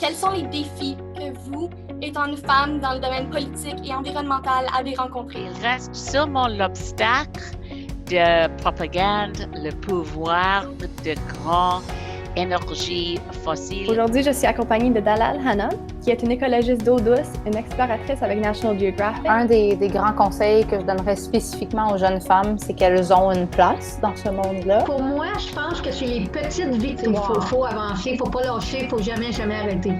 quels sont les défis que vous, étant une femme dans le domaine politique et environnemental, avez rencontrés? Il reste seulement l'obstacle de propagande, le pouvoir de grandes énergies fossiles. Aujourd'hui, je suis accompagnée de Dalal Hanna, qui est une écologiste d'eau douce, une exploratrice avec National Geographic. Un des grands conseils que je donnerais spécifiquement aux jeunes femmes, c'est qu'elles ont une place dans ce monde-là. Pour moi, je pense que c'est les petites victoires. Il faut avancer, il ne faut pas lâcher, il ne faut jamais arrêter.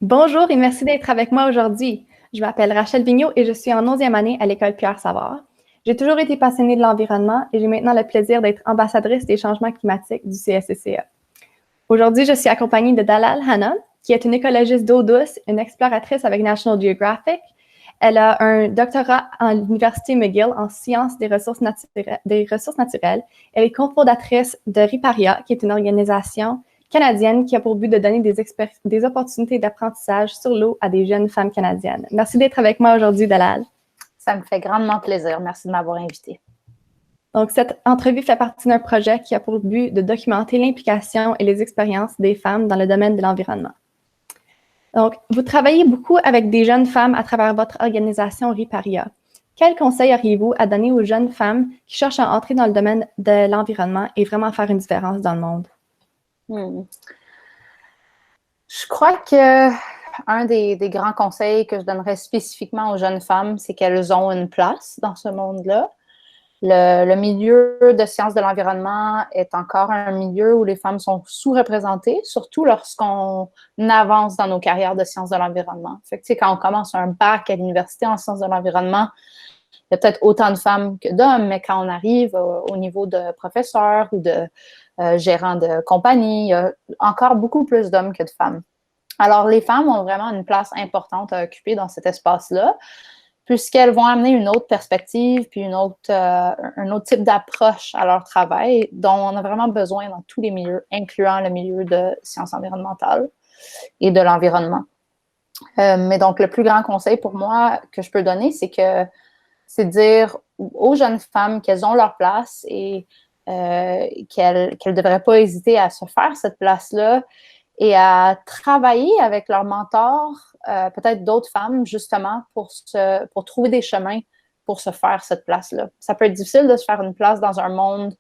Bonjour et merci d'être avec moi aujourd'hui. Je m'appelle Rachel Vigneault et je suis en 11e année à l'école Pierre-Savard. J'ai toujours été passionnée de l'environnement et j'ai maintenant le plaisir d'être ambassadrice des changements climatiques du CSCCA. Aujourd'hui, je suis accompagnée de Dalal Hanna, qui est une écologiste d'eau douce, une exploratrice avec National Geographic. Elle a un doctorat à l'Université McGill en sciences des ressources naturelles. Elle est cofondatrice de Riparia, qui est une organisation canadienne qui a pour but de donner des opportunités d'apprentissage sur l'eau à des jeunes femmes canadiennes. Merci d'être avec moi aujourd'hui, Dalal. Ça me fait grandement plaisir. Merci de m'avoir invitée. Donc, cette entrevue fait partie d'un projet qui a pour but de documenter l'implication et les expériences des femmes dans le domaine de l'environnement. Donc, vous travaillez beaucoup avec des jeunes femmes à travers votre organisation Riparia. Quels conseils auriez-vous à donner aux jeunes femmes qui cherchent à entrer dans le domaine de l'environnement et vraiment faire une différence dans le monde? Je crois que un des grands conseils que je donnerais spécifiquement aux jeunes femmes, c'est qu'elles ont une place dans ce monde-là. Le milieu de sciences de l'environnement est encore un milieu où les femmes sont sous-représentées, surtout lorsqu'on avance dans nos carrières de sciences de l'environnement. Fait que, tu sais, quand on commence un bac à l'université en sciences de l'environnement, il y a peut-être autant de femmes que d'hommes, mais quand on arrive au niveau de professeur ou de gérant de compagnie, il y a encore beaucoup plus d'hommes que de femmes. Alors, les femmes ont vraiment une place importante à occuper dans cet espace-là, puisqu'elles vont amener une autre perspective puis un autre type d'approche à leur travail dont on a vraiment besoin dans tous les milieux, incluant le milieu de sciences environnementales et de l'environnement. Mais donc, le plus grand conseil pour moi que je peux donner, c'est de dire aux jeunes femmes qu'elles ont leur place et qu'elles ne devraient pas hésiter à se faire cette place-là et à travailler avec leurs mentors, peut-être d'autres femmes, justement, pour trouver des chemins pour se faire cette place-là. Ça peut être difficile de se faire une place dans un monde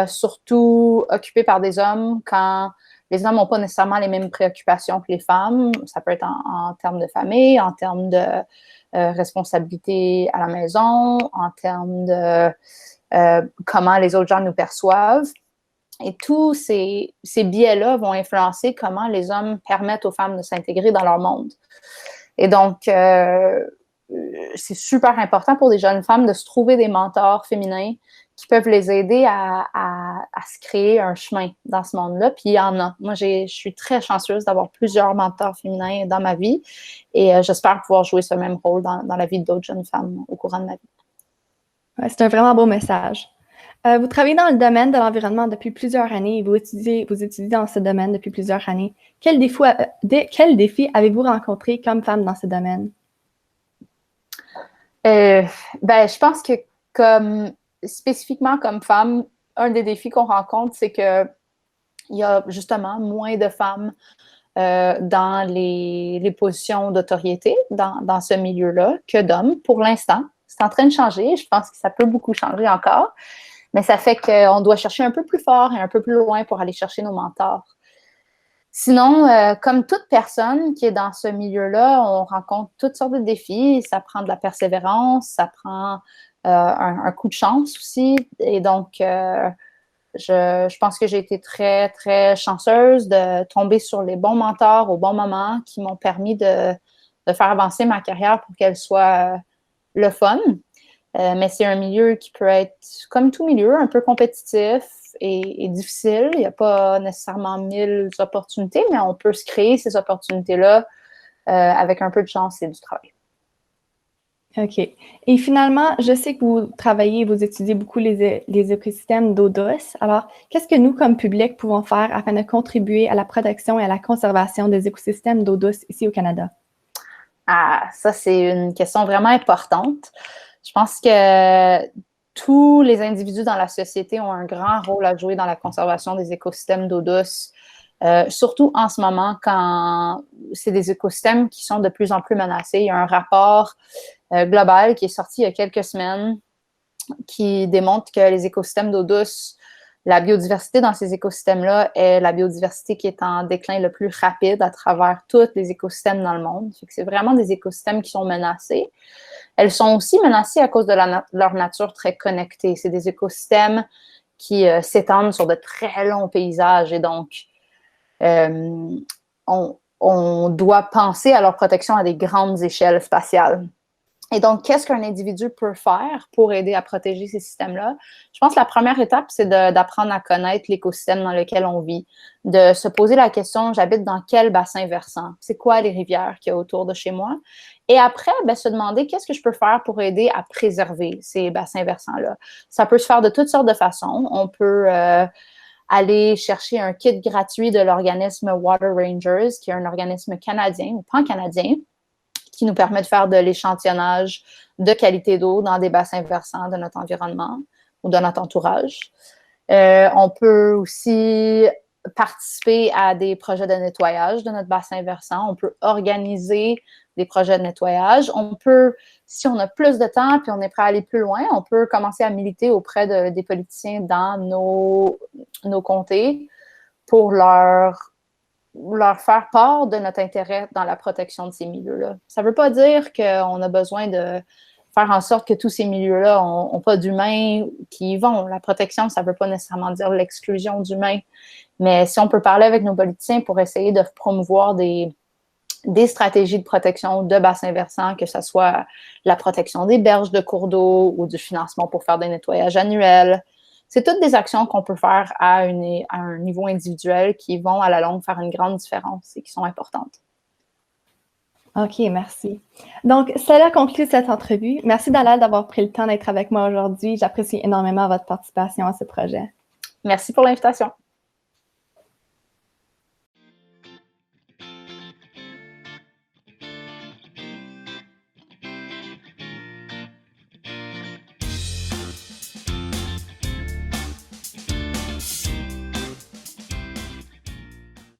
surtout occupé par des hommes quand les hommes n'ont pas nécessairement les mêmes préoccupations que les femmes. Ça peut être en termes de famille, en termes de responsabilité à la maison, en termes de comment les autres gens nous perçoivent. Et tous ces biais-là vont influencer comment les hommes permettent aux femmes de s'intégrer dans leur monde. Et donc, c'est super important pour des jeunes femmes de se trouver des mentors féminins qui peuvent les aider à se créer un chemin dans ce monde-là. Puis il y en a. Moi, je suis très chanceuse d'avoir plusieurs mentors féminins dans ma vie et j'espère pouvoir jouer ce même rôle dans la vie d'autres jeunes femmes au courant de ma vie. Ouais, c'est un vraiment beau message. Vous travaillez dans le domaine de l'environnement depuis plusieurs années et vous étudiez dans ce domaine depuis plusieurs années. Quels défis avez-vous rencontrés comme femme dans ce domaine? Je pense que spécifiquement comme femme, un des défis qu'on rencontre, c'est qu'il y a justement moins de femmes dans les positions d'autorité dans ce milieu-là que d'hommes pour l'instant. C'est en train de changer. Je pense que ça peut beaucoup changer encore. Mais ça fait qu'on doit chercher un peu plus fort et un peu plus loin pour aller chercher nos mentors. Sinon, comme toute personne qui est dans ce milieu-là, on rencontre toutes sortes de défis. Ça prend de la persévérance, ça prend un coup de chance aussi. Et donc, je pense que j'ai été très, très chanceuse de tomber sur les bons mentors au bon moment qui m'ont permis de faire avancer ma carrière pour qu'elle soit le fun. Mais c'est un milieu qui peut être, comme tout milieu, un peu compétitif et difficile. Il n'y a pas nécessairement 1000 opportunités, mais on peut se créer ces opportunités-là avec un peu de chance et du travail. OK. Et finalement, je sais que vous travaillez et vous étudiez beaucoup les écosystèmes d'eau douce. Alors, qu'est-ce que nous, comme public, pouvons faire afin de contribuer à la protection et à la conservation des écosystèmes d'eau douce ici au Canada? Ah, ça, c'est une question vraiment importante. Je pense que tous les individus dans la société ont un grand rôle à jouer dans la conservation des écosystèmes d'eau douce, surtout en ce moment quand c'est des écosystèmes qui sont de plus en plus menacés. Il y a un rapport global qui est sorti il y a quelques semaines qui démontre que les écosystèmes d'eau douce, la biodiversité dans ces écosystèmes-là est la biodiversité qui est en déclin le plus rapide à travers tous les écosystèmes dans le monde. C'est vraiment des écosystèmes qui sont menacés. Elles sont aussi menacées à cause de leur nature très connectée. C'est des écosystèmes qui s'étendent sur de très longs paysages et donc on doit penser à leur protection à des grandes échelles spatiales. Et donc, qu'est-ce qu'un individu peut faire pour aider à protéger ces systèmes-là? Je pense que la première étape, c'est d'apprendre à connaître l'écosystème dans lequel on vit, de se poser la question, j'habite dans quel bassin versant? C'est quoi les rivières qu'il y a autour de chez moi? Et après, se demander qu'est-ce que je peux faire pour aider à préserver ces bassins versants-là. Ça peut se faire de toutes sortes de façons. On peut aller chercher un kit gratuit de l'organisme Water Rangers, qui est un organisme canadien ou pan-canadien, qui nous permet de faire de l'échantillonnage de qualité d'eau dans des bassins versants de notre environnement ou de notre entourage. On peut aussi participer à des projets de nettoyage de notre bassin versant. On peut organiser des projets de nettoyage. On peut, si on a plus de temps puis on est prêt à aller plus loin, on peut commencer à militer auprès des politiciens dans nos comtés pour leur faire part de notre intérêt dans la protection de ces milieux-là. Ça ne veut pas dire qu'on a besoin de faire en sorte que tous ces milieux-là n'ont pas d'humains qui y vont. La protection, ça ne veut pas nécessairement dire l'exclusion d'humains. Mais si on peut parler avec nos politiciens pour essayer de promouvoir des stratégies de protection de bassins versants, que ce soit la protection des berges de cours d'eau ou du financement pour faire des nettoyages annuels, c'est toutes des actions qu'on peut faire à un niveau individuel qui vont à la longue faire une grande différence et qui sont importantes. OK, merci. Donc, cela conclut cette entrevue. Merci Dalal d'avoir pris le temps d'être avec moi aujourd'hui. J'apprécie énormément votre participation à ce projet. Merci pour l'invitation.